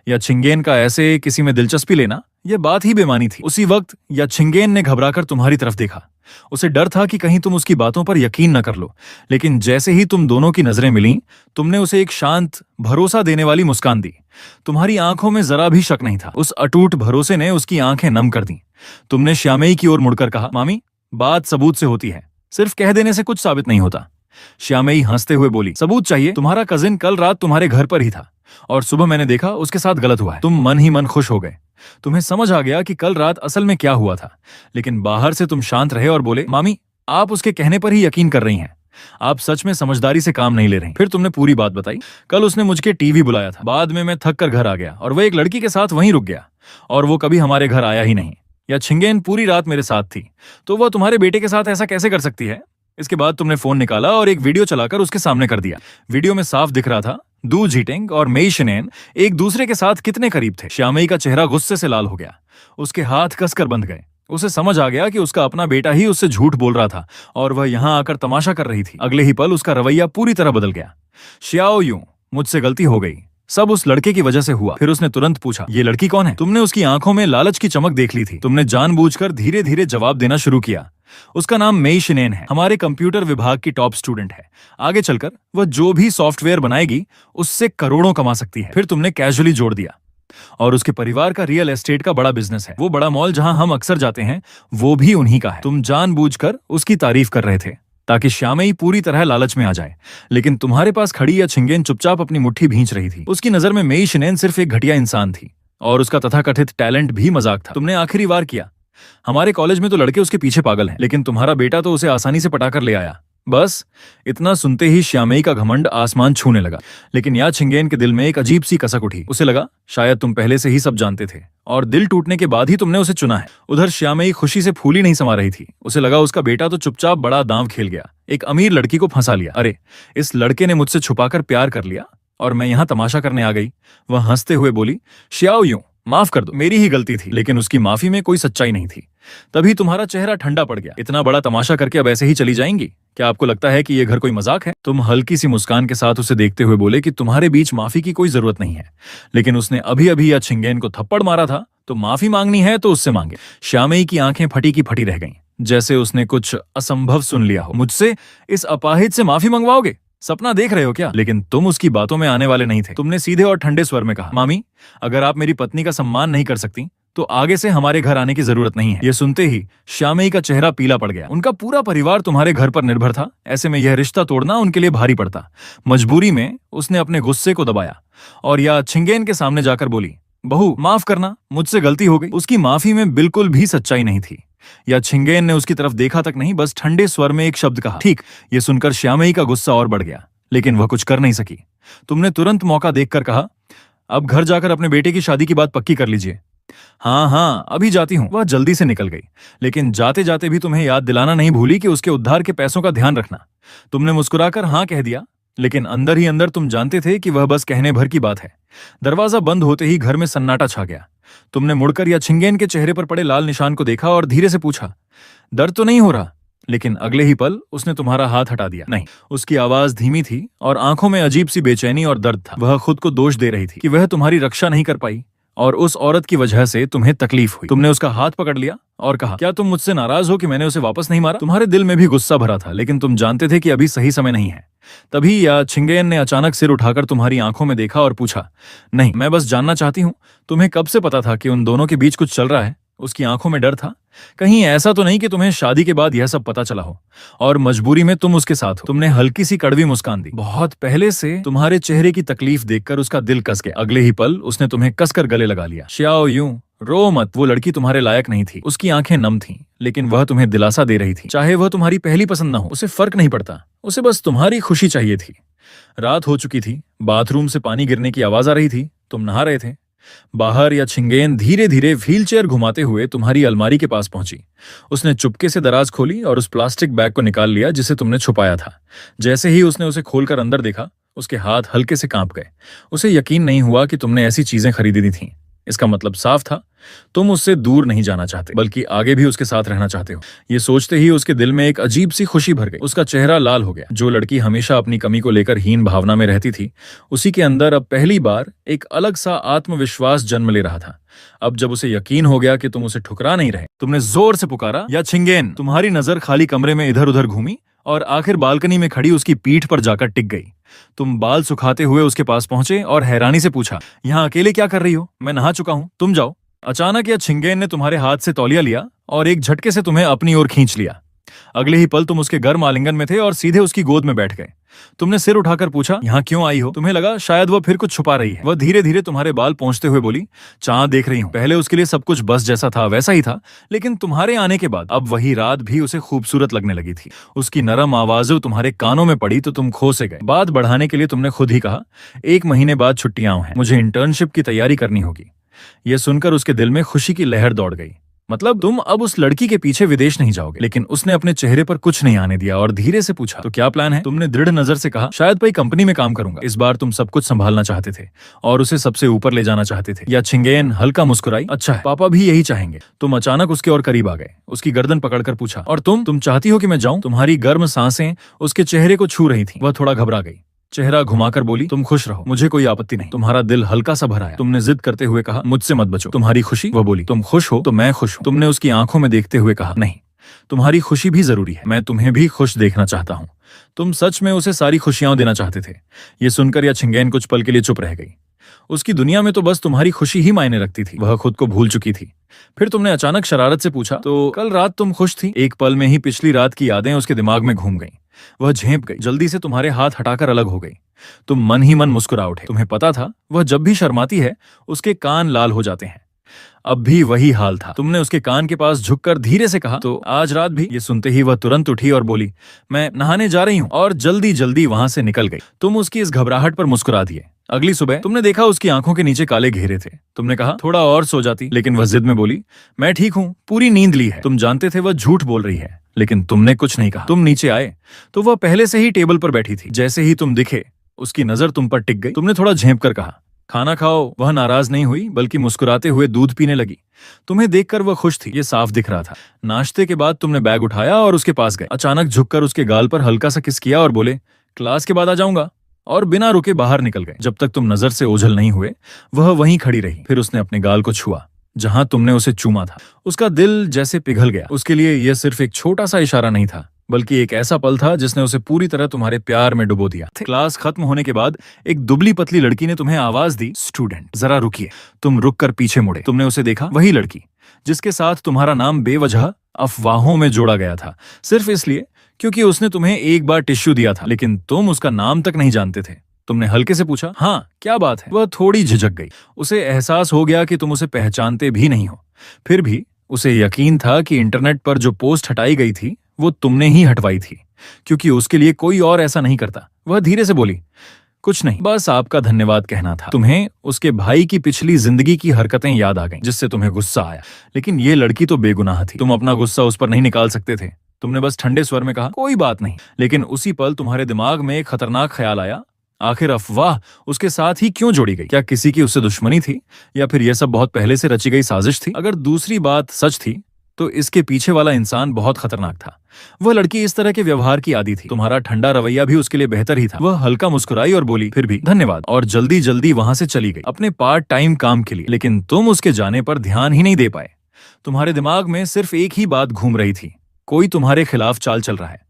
या छिंगेन का ऐसे किसी में दिलचस्पी लेना, यह बात ही बेमानी थी। उसी वक्त या छिंगेन ने घबराकर तुम्हारी तरफ देखा। उसे डर था कि कहीं तुम उसकी बातों पर यकीन न कर लो, लेकिन जैसे ही तुम दोनों की नजरें मिलीं, तुमने उसे एक शांत, भरोसा देने वाली मुस्कान दी। तुम्हारी आंखों में जरा भी शक नहीं था। उस अटूट भरोसे ने उसकी आंखें नम कर दी। तुमने श्यामई की ओर मुड़कर कहा, मामी, बात सबूत से होती है, सिर्फ कह देने से कुछ साबित नहीं होता। श्यामई हंसते हुए बोली, सबूत चाहिए? तुम्हारा कजिन कल रात तुम्हारे घर पर ही था और सुबह मैंने देखा उसके साथ गलत हुआ है। तुम मन ही मन खुश हो गए। तुम्हें समझ आ गया कि कल रात असल में क्या हुआ था, लेकिन बाहर से तुम शांत रहे और बोले, मामी, आप उसके कहने पर ही यकीन कर रही हैं, आप सच में समझदारी से काम नहीं ले रही। फिर तुमने पूरी बात बताई। कल उसने मुझे टीवी बुलाया था, बाद में मैं थक कर घर आ गया और वह एक लड़की के साथ वहीं रुक गया और वो कभी हमारे घर आया ही नहीं। या छिंगेन पूरी रात मेरे साथ थी, तो वह तुम्हारे बेटे के साथ ऐसा कैसे कर सकती है? इसके बाद तुमने फोन निकाला और एक वीडियो चलाकर उसके सामने कर दिया। वीडियो में साफ दिख रहा था दू झीटेंग और मेई शिनेन एक दूसरे के साथ कितने करीब थे। श्यामई का चेहरा गुस्से से लाल हो गया। उसके हाथ कसकर बंध गए। उसे समझ आ गया कि उसका अपना बेटा ही उससे झूठ बोल रहा था और वह यहां आकर तमाशा कर रही थी। अगले ही पल उसका रवैया पूरी तरह बदल गया। शियाओ यूं, मुझसे गलती हो गई, सब उस लड़के की वजह से हुआ। फिर उसने तुरंत पूछा, ये लड़की कौन है? तुमने उसकी आंखों में लालच की चमक देख ली थी। तुमने जानबूझकर धीरे धीरे जवाब देना शुरू किया। उसका नाम मेई शिनेन है, हमारे कंप्यूटर विभाग की टॉप स्टूडेंट है। आगे चलकर वह जो भी सॉफ्टवेयर बनाएगी उससे करोड़ों कमा सकती है। फिर तुमने कैजुअली जोड़ दिया, और उसके परिवार का रियल एस्टेट का बड़ा बिजनेस है। वो बड़ा मॉल जहां हम अक्सर जाते हैं, वो भी उन्हीं का है। तुम जानबूझकर उसकी तारीफ कर रहे थे ताकि श्यामई पूरी तरह लालच में आ जाए, लेकिन तुम्हारे पास खड़ी या छिंगेन चुपचाप अपनी मुट्ठी भींच रही थी। उसकी नजर में मेई शिनेन सिर्फ एक घटिया इंसान थी और उसका तथाकथित टैलेंट भी मजाक था। तुमने आखिरी बार किया, हमारे कॉलेज में तो लड़के उसके पीछे पागल हैं, लेकिन तुम्हारा बेटा तो उसे आसानी से पटाकर ले आया। बस इतना सुनते ही श्यामई का घमंड आसमान छूने लगा, लेकिन या छिंगेन के दिल में एक अजीब सी कसक उठी। उसे लगा शायद तुम पहले से ही सब जानते थे और दिल टूटने के बाद ही तुमने उसे चुना है। उधर श्यामई खुशी से फूली नहीं समा रही थी। उसे लगा उसका बेटा तो चुपचाप बड़ा दांव खेल गया, एक अमीर लड़की को फंसा लिया। अरे, इस लड़के ने मुझसे छुपाकर प्यार कर लिया और मैं यहाँ तमाशा करने आ गई। वह हंसते हुए बोली, श्याओ यूं, माफ कर दो, मेरी ही गलती थी। लेकिन उसकी माफी में कोई सच्चाई नहीं थी। तभी तुम्हारा चेहरा ठंडा पड़ गया। इतना बड़ा तमाशा करके अब ऐसे ही चली जाएंगी? क्या आपको लगता है कि ये घर कोई मजाक है? तुम हल्की सी मुस्कान के साथ उसे देखते हुए बोले कि तुम्हारे बीच माफी की कोई जरूरत नहीं है, लेकिन उसने अभी अभी या छिंगेन को थप्पड़ मारा था, तो माफी मांगनी है तो उससे मांगे। श्यामई की आंखें फटी की फटी रह गईं, जैसे उसने कुछ असंभव सुन लिया हो। मुझसे इस अपाहिज से माफी मंगवाओगे? सपना देख रहे हो क्या? लेकिन तुम उसकी बातों में आने वाले नहीं थे। तुमने सीधे और ठंडे स्वर में कहा, मामी, अगर आप मेरी पत्नी का सम्मान नहीं कर सकती तो आगे से हमारे घर आने की जरूरत नहीं है। यह सुनते ही श्यामई का चेहरा पीला पड़ गया। उनका पूरा परिवार तुम्हारे घर पर निर्भर था। ऐसे में यह रिश्ता तोड़ना उनके लिए भारी पड़ता। मजबूरी में उसने अपने गुस्से को दबाया और या छिंगेन के सामने जाकर बोली, बहू, माफ करना, मुझसे गलती हो गई। उसकी माफी में बिल्कुल भी सच्चाई नहीं थी। या छिंगेन ने उसकी तरफ देखा तक नहीं, बस ठंडे स्वर में एक शब्द कहा, ठीक। ये सुनकर श्यामई का गुस्सा और बढ़ गया, लेकिन वह कुछ कर नहीं सकी। तुमने तुरंत मौका देखकर कहा, अब घर जाकर अपने बेटे की शादी की बात पक्की कर लीजिए। हाँ हाँ, अभी जाती हूँ। वह जल्दी से निकल गई, लेकिन जाते जाते भी तुम्हें याद दिलाना नहीं भूली कि उसके उद्धार के पैसों का ध्यान रखना। तुमने मुस्कुराकर हाँ कह दिया, लेकिन अंदर ही अंदर तुम जानते थे कि वह बस कहने भर की बात है। दरवाजा बंद होते ही घर में सन्नाटा छा गया। तुमने मुड़कर या छिंगेन के चेहरे पर पड़े लाल निशान को देखा और धीरे से पूछा, दर्द तो नहीं हो रहा? लेकिन अगले ही पल उसने तुम्हारा हाथ हटा दिया। नहीं। उसकी आवाज धीमी थी और आंखों में अजीब सी बेचैनी और दर्द था। वह खुद को दोष दे रही थी कि वह तुम्हारी रक्षा नहीं कर पाई और उस औरत की वजह से तुम्हें तकलीफ हुई। तुमने उसका हाथ पकड़ लिया और कहा, क्या तुम मुझसे नाराज हो कि मैंने उसे वापस नहीं मारा? तुम्हारे दिल में भी गुस्सा भरा था, लेकिन तुम जानते थे कि अभी सही समय नहीं है। तभी या छिंगेन ने अचानक सिर उठाकर तुम्हारी आंखों में देखा और पूछा, नहीं, मैं बस जानना चाहती हूँ, तुम्हें कब से पता था कि उन दोनों के बीच कुछ चल रहा है? उसकी आंखों में डर था। कहीं ऐसा तो नहीं कि तुम्हें शादी के बाद यह सब पता चला हो और मजबूरी में तुम उसके साथ हो। तुमने हल्की सी कड़वी मुस्कान दी। बहुत पहले से तुम्हारे चेहरे की तकलीफ देखकर उसका दिल कस गया। अगले ही पल उसने तुम्हें कसकर गले लगा लिया। श्याओ यूं, रो मत, वो लड़की तुम्हारे लायक नहीं थी। उसकी आंखें नम थीं, लेकिन वह तुम्हें दिलासा दे रही थी। चाहे वह तुम्हारी पहली पसंद न हो, उसे फर्क नहीं पड़ता। उसे बस तुम्हारी खुशी चाहिए थी। रात हो चुकी थी। बाथरूम से पानी गिरने की आवाज आ रही थी। तुम नहा रहे थे। बाहर या छिंगेन धीरे धीरे व्हीलचेयर घुमाते हुए तुम्हारी अलमारी के पास पहुंची। उसने चुपके से दराज खोली और उस प्लास्टिक बैग को निकाल लिया जिसे तुमने छुपाया था। जैसे ही उसने उसे खोलकर अंदर देखा, उसके हाथ हल्के से कांप गए। उसे यकीन नहीं हुआ कि तुमने ऐसी चीजें खरीदी थीं। इसका मतलब साफ था, तुम उससे दूर नहीं जाना चाहते, बल्कि आगे भी उसके साथ रहना चाहते हो। ये सोचते ही उसके दिल में एक अजीब सी खुशी भर गई। उसका चेहरा लाल हो गया। जो लड़की हमेशा अपनी कमी को लेकर हीन भावना में रहती थी, उसी के अंदर अब पहली बार एक अलग सा आत्मविश्वास जन्म ले रहा था। अब जब उसे यकीन हो गया कि तुम उसे ठुकरा नहीं रहे, तुमने जोर से पुकारा, या छिंगेन। तुम्हारी नजर खाली कमरे में इधर उधर घूमी और आखिर बालकनी में खड़ी उसकी पीठ पर जाकर टिक गई। तुम बाल सुखाते हुए उसके पास पहुंचे और हैरानी से पूछा, यहाँ अकेले क्या कर रही हो? मैं नहा चुका हूं, तुम जाओ। अचानक यह छिंगेन ने तुम्हारे हाथ से तौलिया लिया और एक झटके से तुम्हें अपनी ओर खींच लिया। अगले ही पल तुम उसके गर्म आलिंगन में थे और सीधे उसकी गोद में बैठ गए। तुमने सिर उठाकर पूछा, यहाँ क्यों आई हो? तुम्हें लगा शायद वह फिर कुछ छुपा रही है। वह धीरे धीरे तुम्हारे बाल पोंछते हुए बोली, चांद देख रही हूँ। पहले उसके लिए सब कुछ बस जैसा था वैसा ही था, लेकिन तुम्हारे आने के बाद अब वही रात भी उसे खूबसूरत लगने लगी थी। उसकी नरम आवाज़ें तुम्हारे कानों में पड़ी तो तुम खो से गए। बात बढ़ाने के लिए तुमने खुद ही कहा, 1 महीने बाद छुट्टियां हैं, मुझे इंटर्नशिप की तैयारी करनी होगी। यह सुनकर उसके दिल में खुशी की लहर दौड़ गई। मतलब तुम अब उस लड़की के पीछे विदेश नहीं जाओगे। लेकिन उसने अपने चेहरे पर कुछ नहीं आने दिया और धीरे से पूछा, तो क्या प्लान है? तुमने दृढ़ नजर से कहा, शायद कोई कंपनी में काम करूंगा। इस बार तुम सब कुछ संभालना चाहते थे और उसे सबसे ऊपर ले जाना चाहते थे। या छिंगेन हल्का मुस्कुराई, अच्छा है, पापा भी यही चाहेंगे। तुम अचानक उसके और करीब आ गए। उसकी गर्दन पकड़कर पूछा, और तुम चाहती हो कि मैं जाऊं? तुम्हारी गर्म सांसें उसके चेहरे को छू रही थी। वह थोड़ा घबरा गई, चेहरा घुमाकर बोली, तुम खुश रहो, मुझे कोई आपत्ति नहीं। तुम्हारा दिल हल्का सा भरा है। तुमने जिद करते हुए कहा, मुझसे मत बचो। तुम्हारी खुशी? वह बोली, तुम खुश हो तो मैं खुश हूं। तुमने उसकी आंखों में देखते हुए कहा, नहीं, तुम्हारी खुशी भी जरूरी है। मैं तुम्हें भी खुश देखना चाहता हूं। तुम सच में उसे सारी खुशियां देना चाहते थे। ये सुनकर या छिंगेन कुछ पल के लिए चुप रह गई। उसकी दुनिया में तो बस तुम्हारी खुशी ही मायने रखती थी। वह खुद को भूल चुकी थी। फिर तुमने अचानक शरारत से पूछा, तो कल रात तुम खुश थी? एक पल में ही पिछली रात की यादें उसके दिमाग में घूम गईं। वह झेंप गई, जल्दी से तुम्हारे हाथ हटाकर अलग हो गई। तुम मन ही मन मुस्कुरा उठे। तुम्हें पता था वह जब भी शर्माती है उसके कान लाल हो जाते हैं। अब भी वही हाल था। तुमने उसके कान के पास झुककर धीरे से कहा, तो आज रात भी? ये सुनते ही वह तुरंत उठी और बोली, मैं नहाने जा रही हूँ, और जल्दी जल्दी वहां से निकल गई। तुम उसकी इस घबराहट पर मुस्कुरा दिए। अगली सुबह तुमने देखा उसकी आंखों के नीचे काले घेरे थे। तुमने कहा, थोड़ा और सो जाती, लेकिन वह जिद में बोली, मैं ठीक हूँ, पूरी नींद ली है। तुम जानते थे वह झूठ बोल रही है, लेकिन तुमने कुछ नहीं कहा। तुम नीचे आए तो वह पहले से ही टेबल पर बैठी थी। जैसे ही तुम दिखे, उसकी नजर तुम पर टिक गई। तुमने थोड़ा झेंप कर कहा, खाना खाओ। वह नाराज नहीं हुई, बल्कि मुस्कुराते हुए दूध पीने लगी। तुम्हें देखकर वह खुश थी, ये साफ दिख रहा था। नाश्ते के बाद तुमने बैग उठाया और उसके पास गए। अचानक झुककर उसके गाल पर हल्का सा किस किया और बोले, क्लास के बाद आ जाऊंगा, और बिना रुके बाहर निकल गए। जब तक तुम नजर से ओझल नहीं हुए, वह वहीं खड़ी रही। फिर उसने अपने गाल को छुआ जहां तुमने उसे चूमा था। उसका दिल जैसे पिघल गया। उसके लिए यह सिर्फ एक छोटा सा इशारा नहीं था, बल्कि एक ऐसा पल था जिसने उसे पूरी तरह तुम्हारे प्यार में डुबो दिया। क्लास खत्म होने के बाद एक दुबली पतली लड़की ने तुम्हें आवाज दी, स्टूडेंट जरा रुकिए। तुम रुककर पीछे मुड़े। तुमने उसे देखा, वही लड़की जिसके साथ तुम्हारा नाम बेवजह अफवाहों में जोड़ा गया था, सिर्फ इसलिए क्योंकि उसने तुम्हें एक बार टिश्यू दिया था, लेकिन तुम उसका नाम तक नहीं जानते थे। तुमने हल्के से पूछा, हाँ क्या बात है? वह थोड़ी झिझक गई। उसे एहसास हो गया कि तुम उसे पहचानते भी नहीं हो। फिर भी उसे यकीन था कि इंटरनेट पर जो पोस्ट हटाई गई थी वो तुमने ही हटवाई थी, क्योंकि उसके लिए कोई और ऐसा नहीं करता। वह धीरे से बोली, कुछ नहीं, बस आपका धन्यवाद कहना था। तुम्हें उसके भाई की पिछली जिंदगी की हरकतें याद आ गईं, जिससे तुम्हें गुस्सा आया। लेकिन ये लड़की तो बेगुनाह थी। तुम अपना गुस्सा उस पर नहीं निकाल सकते थे। तुमने बस ठंडे स्वर में कहा, कोई बात नहीं। लेकिन उसी पल तुम्हारे दिमाग में एक खतरनाक ख्याल आया, आखिर अफवाह उसके साथ ही क्यों जोड़ी गई? क्या किसी की उससे दुश्मनी थी, या फिर यह सब बहुत पहले से रची गई साजिश थी? अगर दूसरी बात सच थी तो इसके पीछे वाला इंसान बहुत खतरनाक था। वह लड़की इस तरह के व्यवहार की आदी थी। तुम्हारा ठंडा रवैया भी उसके लिए बेहतर ही था। वह हल्का मुस्कुराई और बोली, फिर भी धन्यवाद, और जल्दी जल्दी वहां से चली गई अपने पार्ट टाइम काम के लिए। लेकिन तुम उसके जाने पर ध्यान ही नहीं दे पाए। तुम्हारे दिमाग में सिर्फ एक ही बात घूम रही थी, कोई तुम्हारे खिलाफ चाल चल रहा है।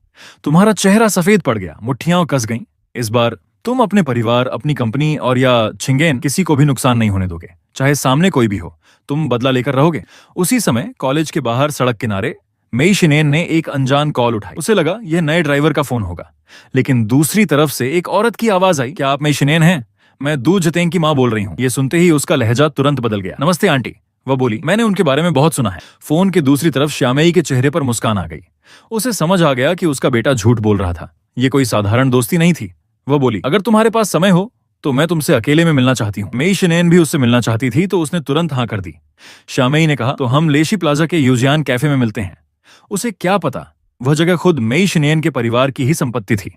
तुम्हारा चेहरा सफेद पड़ गया, मुट्ठियां कस गईं। इस बार तुम अपने परिवार, अपनी कंपनी और या छिंगेन किसी को भी नुकसान नहीं होने दोगे, चाहे सामने कोई भी हो। तुम बदला लेकर रहोगे। उसी समय कॉलेज के बाहर सड़क किनारे मेई शिनेन ने एक अनजान कॉल उठाई। उसे लगा यह नए ड्राइवर का फोन होगा, लेकिन दूसरी तरफ से एक औरत की आवाज आई, क्या आप मेई शिनेन हैं? मैं दू जतेंग की माँ बोल रही हूँ। ये सुनते ही उसका लहजा तुरंत बदल गया। नमस्ते आंटी, वह बोली, मैंने उनके बारे में बहुत सुना है। फोन के दूसरी तरफ श्यामेई के चेहरे पर मुस्कान आ गई। उसे समझ आ गया कि उसका बेटा झूठ बोल रहा था। ये कोई साधारण दोस्ती नहीं थी। वह बोली, अगर तुम्हारे पास समय हो तो मैं तुमसे अकेले में मिलना चाहती हूँ। मेई शिनेन भी उससे मिलना चाहती थी, तो उसने तुरंत हाँ कर दी। श्यामेई ने कहा, तो हम लेशी प्लाजा के यूजियान कैफे में मिलते हैं। उसे क्या पता, वह जगह खुद मेई शिनेन के परिवार की ही संपत्ति थी।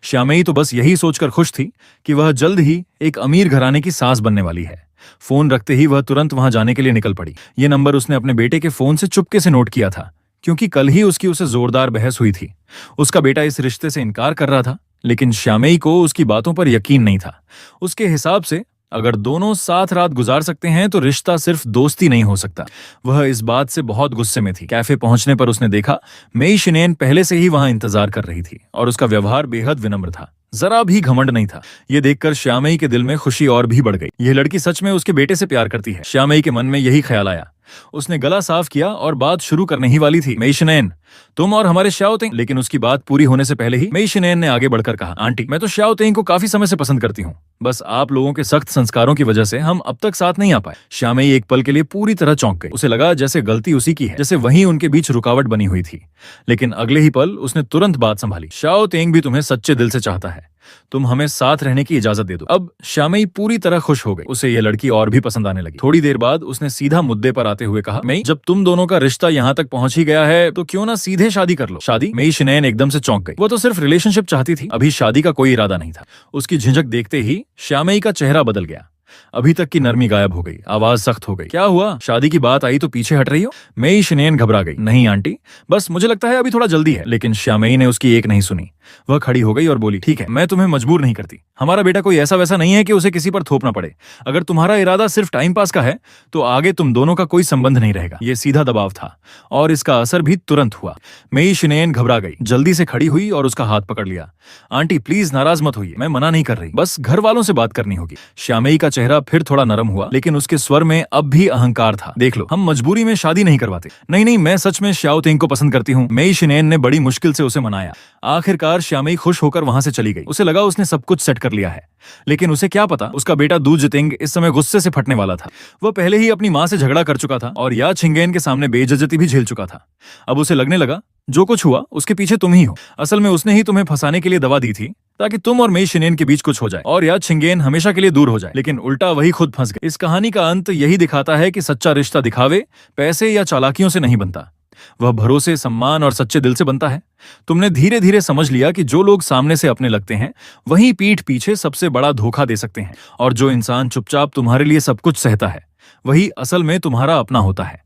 श्यामेई तो बस यही सोचकर खुश थी कि वह जल्द ही एक अमीर घराने की सास बनने वाली है। फोन रखते ही वह तुरंत वहां जाने के लिए निकल पड़ी। ये नंबर उसने अपने बेटे के फोन से चुपके से नोट किया था, क्योंकि कल ही उससे जोरदार बहस हुई थी। उसका बेटा इस रिश्ते से इनकार कर रहा था, लेकिन श्यामेई को उसकी बातों पर यकीन नहीं था। उसके हिसाब से अगर दोनों साथ रात गुजार सकते हैं तो रिश्ता सिर्फ दोस्ती नहीं हो सकता। वह इस बात से बहुत गुस्से में थी। कैफे पहुंचने पर उसने देखा मेई शिनेन पहले से ही वहां इंतजार कर रही थी और उसका व्यवहार बेहद विनम्र था, जरा भी घमंड नहीं था। ये देखकर श्यामेई के दिल में खुशी और भी बढ़ गई। यह लड़की सच में उसके बेटे से प्यार करती है। श्यामेई के मन में यही ख्याल आया। उसने गला साफ किया और बात शुरू करने ही वाली थी। मेई शिनेन, तुम और हमारे श्याओ तेंग। लेकिन उसकी बात पूरी होने से पहले ही मेई शिनेन ने आगे बढ़कर कहा, आंटी, मैं तो श्याओ तेंग को काफी समय से पसंद करती हूँ। बस आप लोगों के सख्त संस्कारों की वजह से हम अब तक साथ नहीं आ पाए। श्यामेई एक पल के लिए पूरी तरह चौंक गई। उसे लगा जैसे गलती उसी की है, जैसे वहीं उनके बीच रुकावट बनी हुई थी। लेकिन अगले ही पल उसने तुरंत बात संभाली। श्याओ तेंग भी तुम्हें सच्चे दिल से चाहता है, तुम हमें साथ रहने की इजाजत दे दो। अब श्यामेई पूरी तरह खुश हो गई। उसे यह लड़की और भी पसंद आने लगी। थोड़ी देर बाद उसने सीधा मुद्दे पर आते हुए कहा, मेई, जब तुम दोनों का रिश्ता यहाँ तक पहुंच ही गया है तो क्यों ना सीधे शादी कर लो। शादी? मेई शिनेन एकदम से चौंक गई। वो तो सिर्फ रिलेशनशिप चाहती थी, अभी शादी का कोई इरादा नहीं था। उसकी झिझक देखते ही श्यामेई का चेहरा बदल गया। अभी तक की नरमी गायब हो गई, आवाज सख्त हो गई। क्या हुआ? शादी की बात आई तो पीछे हट रही हो? मेई शिनेन घबरा गई। नहीं आंटी, बस मुझे लगता है अभी थोड़ा जल्दी है। लेकिन श्यामेई ने उसकी एक नहीं सुनी। वह खड़ी हो गई और बोली, ठीक है, मैं तुम्हें मजबूर नहीं करती। हमारा बेटा कोई ऐसा वैसा नहीं है कि उसे किसी पर थोपना पड़े। अगर तुम्हारा इरादा सिर्फ टाइम पास का है तो आगे तुम दोनों का कोई संबंध नहीं रहेगा। ये सीधा दबाव था और इसका असर भी तुरंत हुआ। मेई शिनेन घबरा गई, जल्दी से खड़ी हुई और उसका हाथ पकड़ लिया। आंटी प्लीज नाराज मत होइए, मैं मना नहीं कर रही, बस घर वालों से बात करनी होगी। श्यामेई का चेहरा फिर थोड़ा नरम हुआ, लेकिन उसके स्वर में अब भी अहंकार था। देख लो, हम मजबूरी में शादी नहीं करवाते। नहीं नहीं, मैं सच में श्याओ तेंग को पसंद करती हूँ। मेई शिनेन ने बड़ी मुश्किल से उसे मनाया। आखिरकार श्यामेई खुश होकर वहां से चली गई। उसे लगा उसने सब कुछ सेट कर लिया है, लेकिन उसे क्या पता उसका बेटा दू जतेंग इस समय गुस्से से फटने वाला था। वह पहले ही अपनी मां से झगड़ा कर चुका था और या छिंगेन के सामने बेइज्जती भी झेल चुका था। अब उसे लगने लगा जो कुछ हुआ उसके पीछे तुम ही हो। असल में उसने ही तुम्हें फंसाने के लिए दवा दी थी ताकि तुम और मेई शिनेन के बीच कुछ हो जाए और या छिंगेन हमेशा के लिए दूर हो जाए, लेकिन उल्टा वही खुद फंस गए। इस कहानी का अंत यही दिखाता है कि सच्चा रिश्ता दिखावे, पैसे या चालाकियों से नहीं बनता। वह भरोसे, सम्मान और सच्चे दिल से बनता है। तुमने धीरे धीरे समझ लिया कि जो लोग सामने से अपने लगते हैं वही पीठ पीछे सबसे बड़ा धोखा दे सकते हैं, और जो इंसान चुपचाप तुम्हारे लिए सब कुछ सहता है वही असल में तुम्हारा अपना होता है।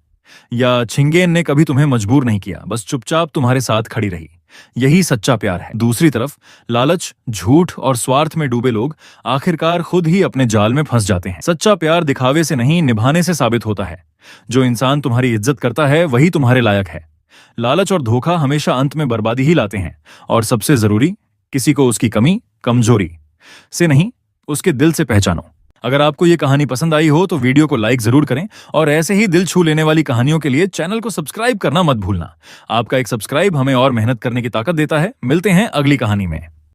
या छिंगेन ने कभी तुम्हें मजबूर नहीं किया, बस चुपचाप तुम्हारे साथ खड़ी रही। यही सच्चा प्यार है। दूसरी तरफ लालच, झूठ और स्वार्थ में डूबे लोग आखिरकार खुद ही अपने जाल में फंस जाते हैं। सच्चा प्यार दिखावे से नहीं, निभाने से साबित होता है। जो इंसान तुम्हारी इज्जत करता है वही तुम्हारे लायक है। लालच और धोखा हमेशा अंत में बर्बादी ही लाते हैं, और सबसे जरूरी, किसी को उसकी कमी, कमजोरी से नहीं, उसके दिल से पहचानो। अगर आपको ये कहानी पसंद आई हो तो वीडियो को लाइक जरूर करें, और ऐसे ही दिल छू लेने वाली कहानियों के लिए चैनल को सब्सक्राइब करना मत भूलना। आपका एक सब्सक्राइब हमें और मेहनत करने की ताकत देता है। मिलते हैं अगली कहानी में।